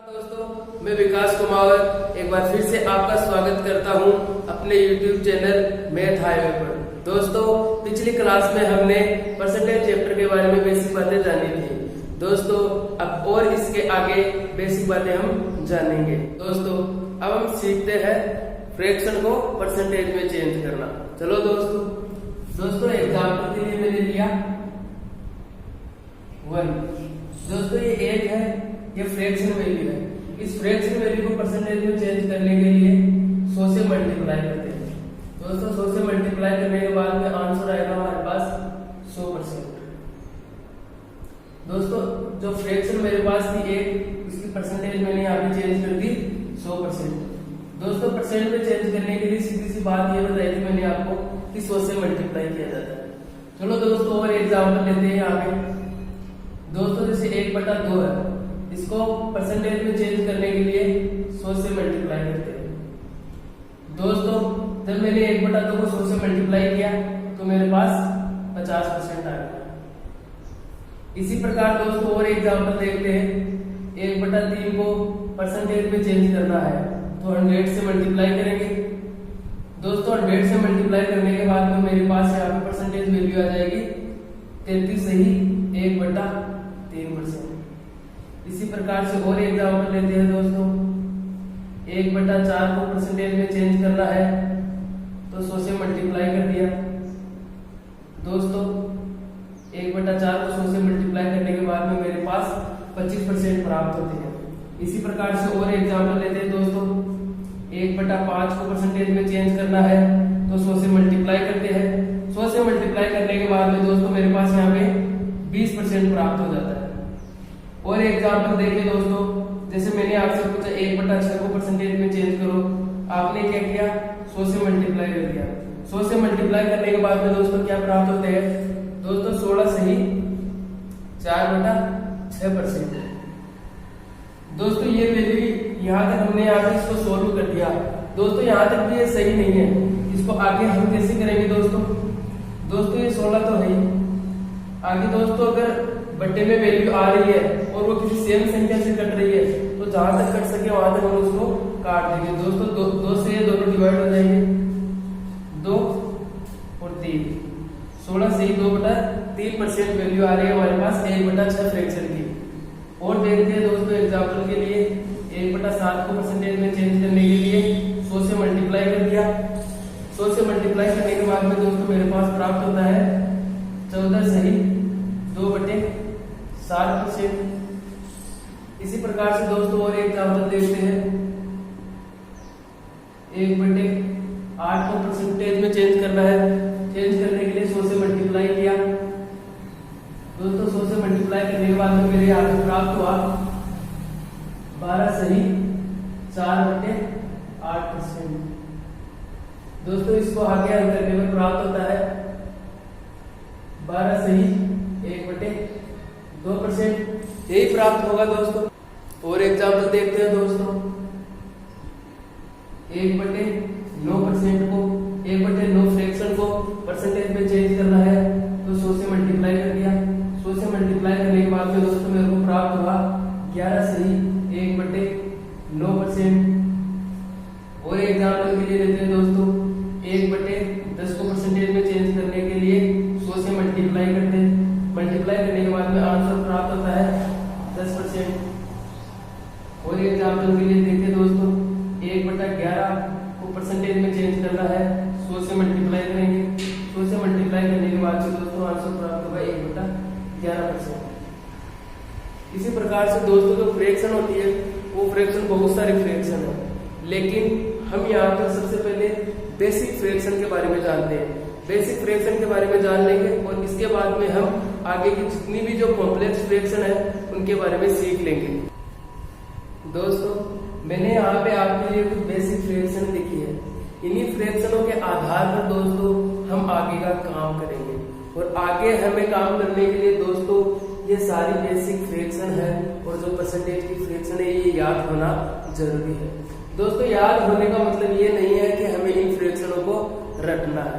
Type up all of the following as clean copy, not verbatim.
दोस्तों, मैं विकास कुमावत एक बार फिर से आपका स्वागत करता हूं अपने YouTube चैनल मैथ हाईवे पर। दोस्तों, पिछली क्लास में हमने परसेंटेज चैप्टर के बारे में बेसिक बातें जानी थी। दोस्तों, अब और इसके आगे बेसिक बातें हम जानेंगे। दोस्तों, अब हम सीखते हैं फ्रैक्शन को परसेंटेज में चेंज करना। चलो दोस्तों एग्जाम्पल के लिए मैंने लिया 1। दोस्तों ये 1 है, ये फ्रैक्शन वैल्यू है। इस फ्रैक्शन वैल्यू को परसेंटेज में चेंज करने के लिए 100 से मल्टीप्लाई करते हैं। दोस्तों 100 से मल्टीप्लाई करने के बाद में आंसर आएगा हमारे पास 100%। दोस्तों जो फ्रैक्शन मेरे पास थी 1, उसकी परसेंटेज मैंने यहाँ पे चेंज कर दी 100%। दोस्तों परसेंट में चेंज करने के लिए सीधी सी बात ये बताई थी मैंने आपको कि 100 से मल्टीप्लाई किया जाता है। चलो दोस्तों और एग्जाम्पल लेते हैं यहाँ पे। दोस्तों जैसे 1/2 है, इसको परसेंटेज में चेंज करने के लिए 100 से मल्टीप्लाई करते हैं। दोस्तों जब मैंने 1/2 को 100 से मल्टीप्लाई किया तो मेरे पास 50% आ गया। इसी प्रकार दोस्तों और एग्जाम्पल देखते हैं। 1/3 को परसेंटेज में चेंज करना है तो 100 से मल्टीप्लाई करेंगे। दोस्तों 100 से मल्टीप्लाई करने के बाद में मेरे पास यहाँ पे परसेंटेज वैल्यू आ जाएगी 33 सही 1/3%। इसी प्रकार से और एग्जाम्पल लेते हैं। दोस्तों 1/4 को परसेंटेज में चेंज करना है तो 100 से मल्टीप्लाई कर दिया। दोस्तों 1/4 को 100 से मल्टीप्लाई करने के बाद में मेरे पास 25% प्राप्त होते हैं। इसी प्रकार से और एग्जाम्पल लेते हैं। दोस्तों 1/5 को परसेंटेज में चेंज करना है तो 100 से मल्टीप्लाई करते हैं। 100 से मल्टीप्लाई करने के बाद में दोस्तों मेरे पास यहाँ पे 20% प्राप्त हो जाता है। और एग्जाम्पल देखिए दोस्तों, जैसे मैंने आपसे पूछा 1/6 को परसेंटेज में चेंज करो, आपने क्या किया 100 से मल्टीप्लाई कर दिया। 100 से मल्टीप्लाई करने के बाद में दोस्तों क्या प्राप्त होते हैं। दोस्तों 16 सही 4/6%। दोस्तों ये वैल्यू यहाँ तक हमने यहाँ पे इसको सोल्व कर दिया। दोस्तों यहाँ तक भी ये सही नहीं है, इसको आगे हम कैसे करेंगे। दोस्तों ये 16 तो है आगे। दोस्तों अगर बट्टे में वैल्यू आ रही है और वो किसी सेम संख्या से कट रही है तो जहां तक कट सके वहां तक हम उसको काट देंगे। दोस्तों 2 से ये दोनों डिवाइड हो जाएंगे, 2 और 3। 16 से ही 2/3% वैल्यू आ रही है हमारे पास 1/6 फ्रैक्शन की। और देखते हैं दोस्तों एग्जाम्पल के लिए 1/7 को परसेंटेज में चेंज करने के लिए 100 से मल्टीप्लाई कर दिया। 100 से मल्टीप्लाई करने के बाद में दोस्तों मेरे पास प्राप्त होता है 14 सही 2/7%। इसी प्रकार से दोस्तों और एग्जाम्पल देखते हैं। 1/8 को परसेंटेज में चेंज करना है, चेंज करने के लिए 100 से मल्टीप्लाई किया। दोस्तों 100 से मल्टीप्लाई करने के बाद में मेरे यहाँ पे प्राप्त हुआ 12 सही 4/8%। दोस्तों इसको आगे हल करने में प्राप्त होता है 12 सही 1/2%। यही प्राप्त होगा दोस्तों। और एग्जाम्पल देखते हैं दोस्तों। 1/9% को 1/9 फ्रैक्शन को परसेंटेज में चेंज करना है तो 100 से मल्टीप्लाई कर दिया। 100 से मल्टीप्लाई करने के बाद में दोस्तों मेरे को प्राप्त हुआ 11 सही 1/9%। और एग्जाम्पल के लिए लेते हैं दोस्तों। 1/10 को परसेंटेज में चेंज करने के लिए 100 से मल्टीप्लाई करते हैं। मल्टीप्लाई करने के बाद में आंसर प्राप्त होता है 10%। और एग्जाम्पल के लिए देखते दोस्तों 1/11 को परसेंटेज में चेंज करना है 100 से मल्टीप्लाई करेंगे। 100 से मल्टीप्लाई करने के बाद से दोस्तों आंसर प्राप्त होगा 1/11%। इसी प्रकार से दोस्तों जो फ्रैक्शन होती है वो फ्रैक्शन बहुत सारे फ्रैक्शन है, लेकिन हम यहाँ पर सबसे पहले बेसिक फ्रैक्शन के बारे में जानते हैं। बेसिक फ्रैक्शन के बारे में जान लेंगे और इसके बाद में हम आगे की जितनी भी जो कॉम्प्लेक्स फ्रैक्शन है उनके बारे में सीख लेंगे। दोस्तों मैंने यहाँ पे आपके लिए कुछ बेसिक फ्रैक्शन लिखी है। इन्हीं फ्रैक्शनों के आधार पर दोस्तों हम आगे का काम करेंगे। और आगे हमें काम करने के लिए दोस्तों ये सारी बेसिक फ्रैक्शन है और जो परसेंटेज की फ्रैक्शन है ये याद होना जरूरी है। दोस्तों याद होने का मतलब ये नहीं है कि हमें इन फ्रैक्शनों को रटना है।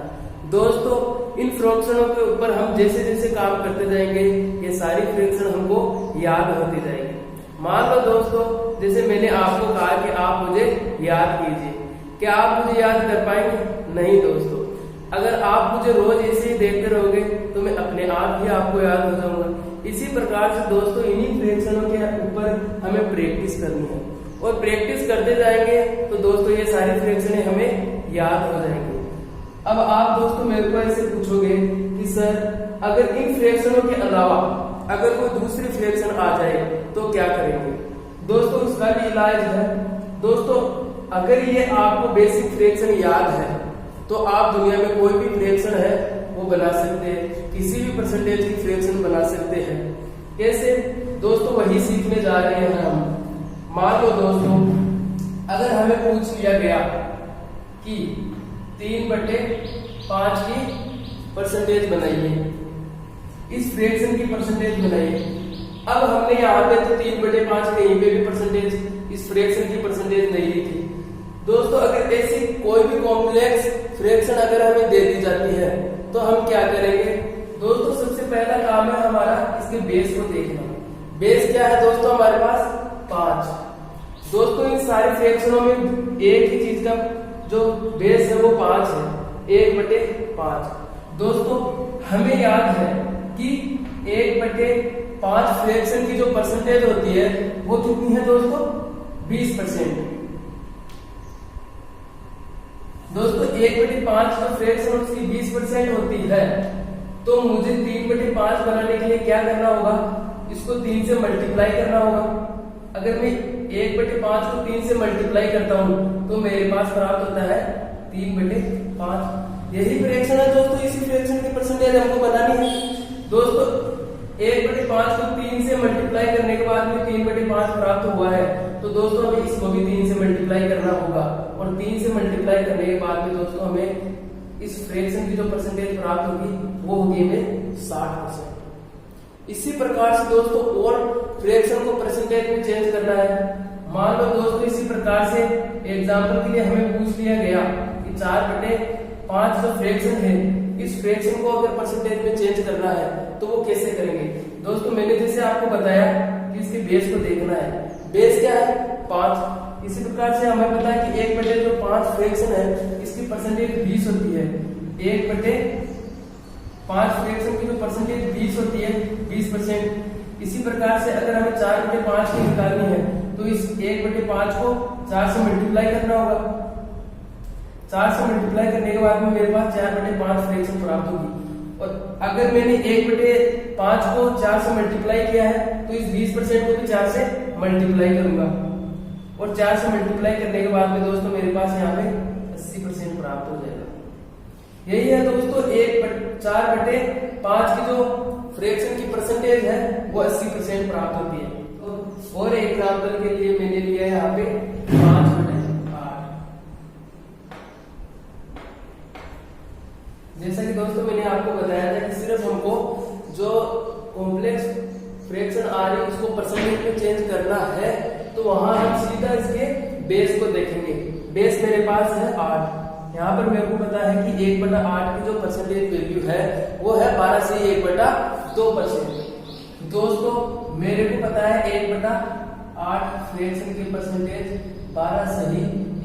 दोस्तों इन फ्रैक्शनों के ऊपर हम जैसे जैसे काम करते जाएंगे ये सारी फ्रैक्शन हमको याद होती जाएगी। मान लो दोस्तों जैसे मैंने आपको कहा कि आप मुझे याद कीजिए, क्या आप मुझे याद कर पाएंगे? नहीं दोस्तों, अगर आप मुझे रोज ऐसे ही देखते रहोगे तो मैं अपने आप ही आपको याद हो जाऊंगा। इसी प्रकार से दोस्तों इन्हीं फ्रैक्शनों के ऊपर हमें प्रैक्टिस करनी है, और प्रैक्टिस करते जाएंगे तो दोस्तों ये सारी फ्रैक्शनें हमें याद हो जाएंगी। अब आप दोस्तों मेरे को ऐसे पूछोगे कि सर अगर इन फ्रैक्शनों के अलावा अगर कोई दूसरी फ्रैक्शन आ जाए तो क्या करेंगे? दोस्तों उसका भी इलाज है। दोस्तों अगर ये आपको बेसिक फ्रैक्शन याद है तो आप दुनिया में कोई भी फ्रैक्शन है वो बना सकते हैं, किसी भी परसेंटेज की फ्रैक्शन बना सकते हैं। कैसे? दोस्तों वही सीखने जा रहे हैं हम। मान लो दोस्तों अगर हमें पूछ लिया गया कि 3/5 की परसेंटेज बनाइए, इस फ्रैक्शन की परसेंटेज बनाइए। अब हमने यहाँ पे तो 3/5 कहीं पे भी परसेंटेज इस फ्रैक्शन की परसेंटेज नहीं ली थी। दोस्तों अगर ऐसी कोई भी कॉम्प्लेक्स फ्रैक्शन अगर हमें दे दी जाती है तो हम क्या करेंगे? दोस्तों सबसे पहला काम है हमारा इसके बेस को देखना। बेस क्या है दोस्तों? हमारे पास 5। दोस्तों इन सारे फ्रैक्शनों में एक ही चीज का जो बेस है वो 5 है, 1/5। दोस्तों हमें याद है कि 1/5 फ्रैक्शन की जो परसेंटेज होती है वो कितनी है दोस्तों? 20%। दोस्तों 1/5 जो फ्रैक्शन उसकी 20% होती है, तो मुझे 3/5 बनाने के लिए क्या करना होगा? इसको 3 से मल्टीप्लाई करना होगा। अगर मैं 1/5 को 3 से मल्टीप्लाई करता हूं तो मेरे पास प्राप्त होता है 3/5। यही फ्रैक्शन है दोस्तों, इसी फ्रैक्शन की परसेंटेज हमको बनानी है। दोस्तों 1/5 को 3 से मल्टीप्लाई करने के बाद में 3/5 प्राप्त हुआ है, तो दोस्तों हमें इसको भी 3 से मल्टीप्लाई करना होगा, और 3 से मल्टीप्लाई करने के बाद में दोस्तों हमें इस फ्रैक्शन की जो परसेंटेज प्राप्त होगी वो होगी हमें 60%। इसी प्रकार से दोस्तों और फ्रैक्शन को परसेंटेज में चेंज करना है। मान लो दोस्तों इसी प्रकार से एग्जांपल के लिए हमें पूछ लिया गया कि 4/5 जो फ्रैक्शन है, इस फ्रैक्शन को अगर परसेंटेज में चेंज करना है तो वो कैसे करेंगे? दोस्तों मैंने जैसे आपको बताया कि इसके बेस को देखना है। बेस क्या है? 5। इसी प्रकार से हमें पता है कि 1/5 फ्रैक्शन है, इसकी परसेंटेज 20 होती है। 1/5 फ्रैक्शन की जो परसेंटेज 20 होती है, 20%। इसी प्रकार से अगर हमें 4/5 की निकालनी है तो इस 1/5 को 4 से मल्टीप्लाई करना होगा। 4 से मल्टीप्लाई करने के बाद में मेरे पास 4/5 फ्रैक्शन प्राप्त होगी। और अगर मैंने 1/5 को 4 से मल्टीप्लाई किया है तो इस 20% को भी 4 से मल्टीप्लाई करूंगा, और 4 से मल्टीप्लाई करने के बाद में दोस्तों मेरे पास यहाँ पे 80% प्राप्त हो जाएगा। यही है दोस्तों 4/5 की जो फ्रैक्शन की परसेंटेज है वो 80% प्राप्त होती है। तो और एग्जाम्पल के लिए मैंने लिया है यहाँ पे 5/8। जैसा कि दोस्तों मैंने आपको बताया था कि सिर्फ हमको जो कॉम्प्लेक्स फ्रैक्शन आ रही है उसको परसेंटेज में चेंज करना है, तो वहां हम सीधा इसके बेस को देखेंगे। बेस मेरे पास है 8। यहाँ पर मेरे को पता है कि 1/8 की जो परसेंटेज वैल्यू है वो है 12 से 1/2%। दोस्तों मेरे को पता है 1/8 फ्रैक्शन की परसेंटेज 12 सही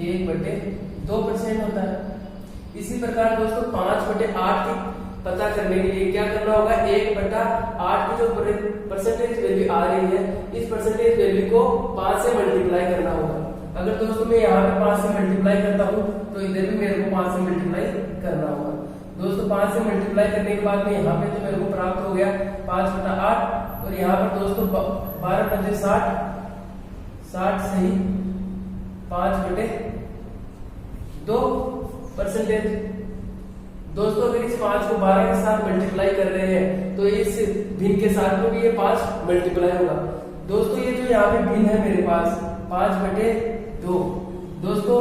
1/2% होता है। इसी प्रकार दोस्तों 5/8 की पता करने के लिए क्या करना होगा? 1/8 की जो परसेंटेज वैल्यू आ रही है, इस परसेंटेज वैल्यू को 5 से मल्टीप्लाई करना होगा। अगर दोस्तों मैं यहाँ पे 5 से मल्टीप्लाई करता हूँ तो इधर भी मेरे को 5 से मल्टीप्लाई करना होगा। दोस्तों 5 से मल्टीप्लाई करने के बाद में यहाँ पे तो मेरे को प्राप्त हो गया 5/8, और यहाँ पर दोस्तों 12/60, 60 सही 5/2%। दोस्तों अगर इस 5 को 12 के साथ मल्टीप्लाई कर रहे हैं तो इस भिन्न के साथ में भी ये 5 मल्टीप्लाई होगा। दोस्तों ये जो यहाँ पे भिन्न है मेरे पास 5/2। दोस्तों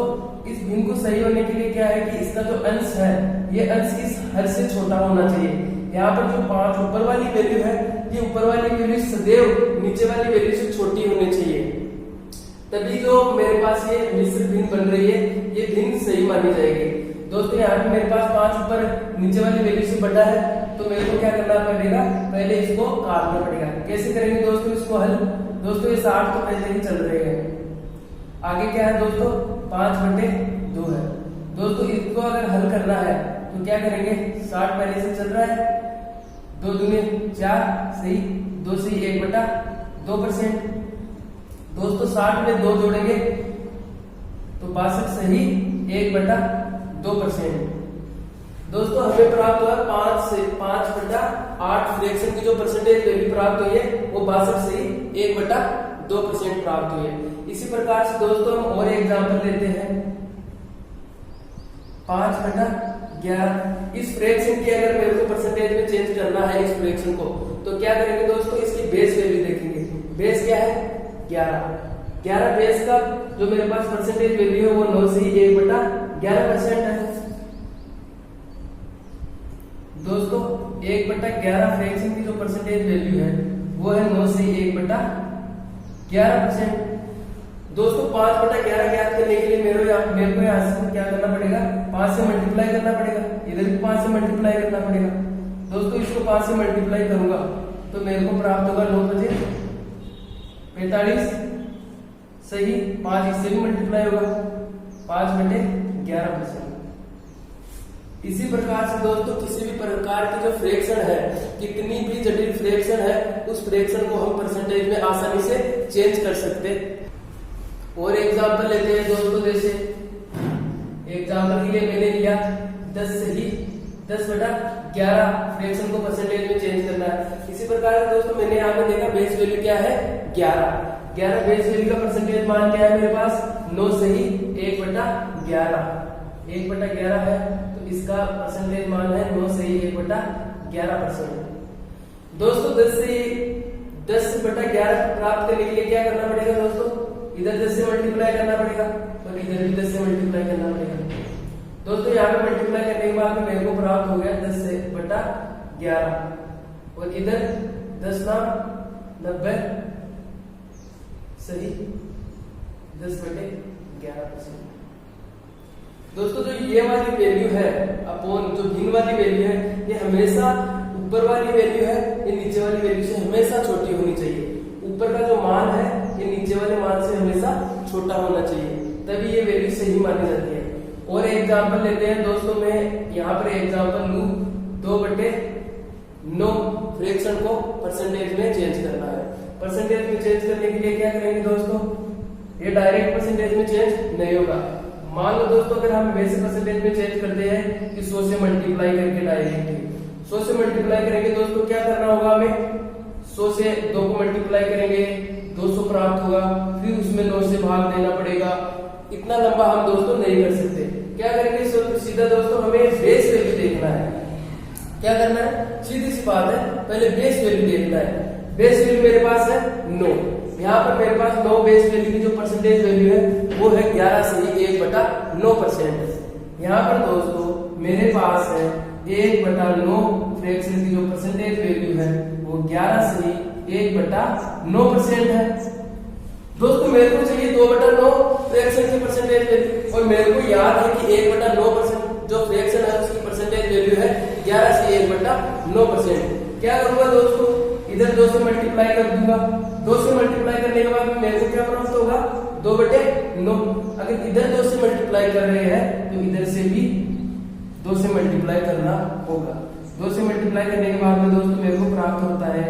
इस भिन्न को सही होने के लिए क्या है कि इसका जो अंश है ये अंश इस हर से छोटा होना चाहिए। यहाँ पर जो 5 ऊपर वाली वैल्यू है, ये ऊपर वाली वैल्यू सदैव नीचे वाली वैल्यू से छोटी होनी चाहिए, तभी जो मेरे पास ये मिश्र भिन्न बन रही है ये भिन्न सही मानी जाएगी। दोस्तों यहाँ पे मेरे पास 5 ऊपर नीचे वाली वैल्यू से बड़ा है, तो मेरे को क्या करना पड़ेगा? पहले इसको काटना पड़ेगा। कैसे करेंगे दोस्तों इसको हल? दोस्तों ये 60 तो पहले ही चल रहे हैं, आगे क्या है दोस्तों, 5/2 है। दोस्तों इसको अगर हल करना है तो क्या करेंगे, 60 पहले से चल रहा है, 2 दूनी 4 सही, 2 से 1/2%। दोस्तों 60 में 2 जोड़ेंगे तो 62 सही 1/2%। दोस्तों हमें प्राप्त हुआ 5 से 5/8 फ्रैक्शन की जो परसेंटेज वैल्यू प्राप्त हुई है वो 62 सही 1/2% प्राप्त हुई है। इसी प्रकार से दोस्तों हम और एग्जाम्पल लेते हैं, 5/11। इस फ्रैक्शन की अगर मेरे को परसेंटेज में चेंज करना है इस फ्रैक्शन को, तो क्या करेंगे दोस्तों, इसकी बेस वैल्यू देखेंगे। बेस क्या है, 11 बेस का जो मेरे पास परसेंटेज वैल्यू है वो 9 से 1/11% है। दोस्तों 1/11 फ्रैक्शन की जो परसेंटेज वैल्यू है वो है 9 से 1/11%। दोस्तों 5/11 ज्ञात करने के लिए मेरे को यहाँ से क्या करना पड़ेगा, 5 से मल्टीप्लाई करना पड़ेगा, इधर भी 5 से मल्टीप्लाई करना पड़ेगा। दोस्तों इसको 5 से मल्टीप्लाई करूंगा तो मेरे को प्राप्त होगा 9 बजे 45 सही, 5 इससे भी मल्टीप्लाई होगा, 5/11%। इसी प्रकार से दोस्तों किसी भी प्रकार की जो फ्रैक्शन है, कितनी भी जटिल फ्रैक्शन है, उस फ्रैक्शन को हम परसेंटेज में आसानी से चेंज कर सकते हैं। और एग्जांपल लेते हैं दोस्तों, जैसे एग्जांपल के लिए मैंने लिया 10 सही 10/11 फ्रैक्शन को परसेंटेज में चेंज करना है। इसी प्रकार से दोस्तों मैंने यहाँ पे देखा बेस वैल्यू क्या है, 11 बेस वैल्यू का परसेंटेज मान क्या है मेरे पास, 9 सही 1/11 है, तो इसका परसेंटेज मान है 9 सही 1/11%। दोस्तों 10/11 प्राप्त करने के लिए क्या करना पड़ेगा दोस्तों, इधर 10 से मल्टीप्लाई करना पड़ेगा और इधर भी 10 से मल्टीप्लाई करना पड़ेगा। दोस्तों यहाँ पे मल्टीप्लाई करने के बाद मेरे को प्राप्त हो गया 10/11 और इधर 10 ना 90 सही 10/11%। दोस्तों जो ये वाली वैल्यू है अपॉन जो भिन्न वाली वैल्यू है, ये हमेशा ऊपर वाली वैल्यू है, ये नीचे वाली वैल्यू से हमेशा छोटी होनी चाहिए। ऊपर का जो मान है ये नीचे वाले मान से हमेशा छोटा होना चाहिए, तभी ये वैल्यू सही मानी जाती है। और एग्जांपल लेते हैं दोस्तों, मैं यहाँ पर एग्जांपल लूं 2/9 फ्रैक्शन को परसेंटेज में चेंज करना है। परसेंटेज में चेंज करने के लिए क्या करेंगे दोस्तों, ये डायरेक्ट परसेंटेज में चेंज नहीं होगा। मान लो दोस्तों अगर हम वैसे परसेंटेज में चेंज करते हैं कि 100 से मल्टीप्लाई करके डायरेक्टली 100 से मल्टीप्लाई करेंगे दोस्तों, क्या करना होगा हमें, 100 से 2 को मल्टीप्लाई करेंगे 200 प्राप्त होगा, फिर उसमें 9 से भाग देना पड़ेगा। इतना लंबा हम दोस्तों नहीं कर सकते। क्या करेंगे सीधा दोस्तों, हमें बेस वैल्यू देखना है। क्या करना है, सीधी सी बात है, पहले बेस वैल्यू देखना है। बेस वैल्यू मेरे पास है 9, यहाँ पर मेरे पास 9 बेस वैल्यू की जो परसेंटेज वैल्यू है वो है 11 सही 1/9%। यहाँ पर दोस्तों मेरे पास है 1/9 फ्रैक्शन की जो परसेंटेज वैल्यू है वो 11 सही 1/9% है। दोस्तों मेरे को चाहिए 2/9 फ्रैक्शन की परसेंटेज वैल्यू, और मेरे को याद है कि 1/9% जो फ्रैक्शन है उसकी परसेंटेज वैल्यू है 11 से 1/9%। क्या करूंगा दोस्तों, इधर 2 से मल्टीप्लाई कर दूंगा, 2 से मल्टीप्लाई करने के बाद मेरे को क्या प्राप्त होगा, 2/9। अगर इधर 2 से मल्टीप्लाई कर रहे हैं तो इधर से भी 2 से मल्टीप्लाई करना होगा। 2 से मल्टीप्लाई करने के बाद में दोस्तों मेरे को प्राप्त होता है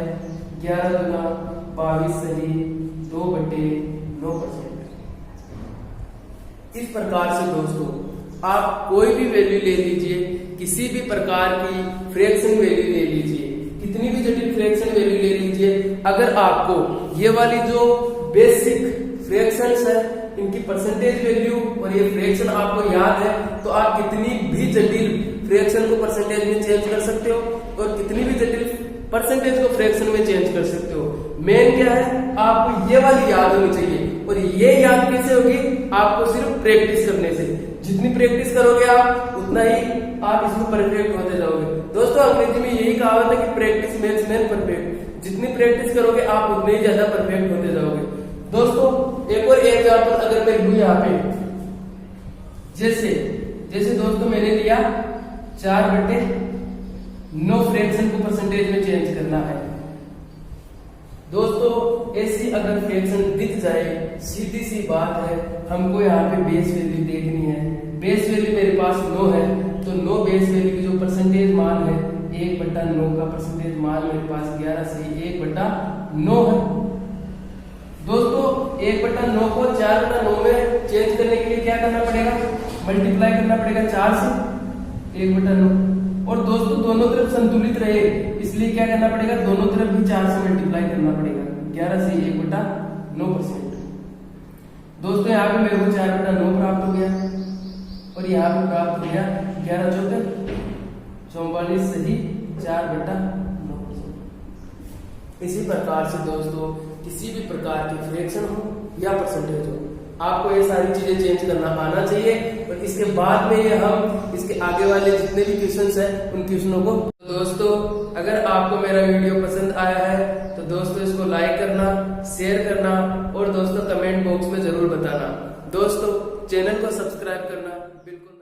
11 दूना 22 सही 2/9%। इस प्रकार से दोस्तों आप कोई भी वैल्यू ले लीजिए, किसी भी प्रकार की फ्रैक्शन वैल्यू ले लीजिए, कितनी भी जटिल फ्रैक्शन वैल्यू ले लीजिए, अगर आपको ये वाली जो बेसिक फ्रैक्शंस है इनकी परसेंटेज वैल्यू और ये फ्रैक्शन आपको याद है तो आप कितनी भी जटिल फ्रैक्शन को परसेंटेज में चेंज कर सकते हो और कितनी भी जटिल परसेंटेज को फ्रैक्शन में चेंज कर सकते हो। मेन क्या है, आपको ये वाली याद होनी चाहिए, और ये याद कैसे होगी, आपको सिर्फ प्रैक्टिस करने से। जितनी प्रैक्टिस करोगे आप उतना ही आप इसमें परफेक्ट होते जाओगे। दोस्तों अंग्रेजी में यही कहावत है कि प्रैक्टिस मेक्स मैन परफेक्ट। जितनी प्रैक्टिस करोगे आप उतने ही ज्यादा परफेक्ट होते जाओगे। दोस्तों एक और एग्जांपल अगर मैं लूं यहाँ पे, जैसे दोस्तों मैंने लिया 4/9 फ्रैक्शन को परसेंटेज में चेंज करना है। दोस्तों ऐसी अगर फ्रैक्शन दिख जाए, सीधी सी बात है, हमको यहाँ पे बेस वैल्यू देखनी है। बेस वैल्यू मेरे पास 9 है, तो 9 बेस वैल्यू की जो परसेंटेज मान है 1/9 का परसेंटेज मान मेरे पास 11 से 1/9 है। दोस्तों 1/9 को 4/9 में चेंज करने के लिए क्या करना पड़ेगा, मल्टीप्लाई करना पड़ेगा 4 से 1/9। और दोस्तों दोनों तरफ संतुलित रहे, इसलिए क्या करना पड़ेगा, दोनों तरफ भी 4 से मल्टीप्लाई करना पड़ेगा, 11 से 1/9%। दोस्तों यहाँ पे मेरे को 4/9 प्राप्त हो गया और यहाँ पे प्राप्त हो गया 11 चौके 44 सही 4/9%। इसी प्रकार से दोस्तों किसी भी प्रकार की फ्रैक्शन हो या परसेंटेज हो, आपको ये सारी चीजें चेंज करना आना चाहिए। और इसके बाद में ये हम इसके आगे वाले जितने भी क्वेश्चंस हैं उन क्वेश्चनों को, दोस्तों अगर आपको मेरा वीडियो पसंद आया है तो दोस्तों इसको लाइक करना, शेयर करना और दोस्तों कमेंट बॉक्स में जरूर बताना। दोस्तों चैनल को सब्सक्राइब करना बिल्कुल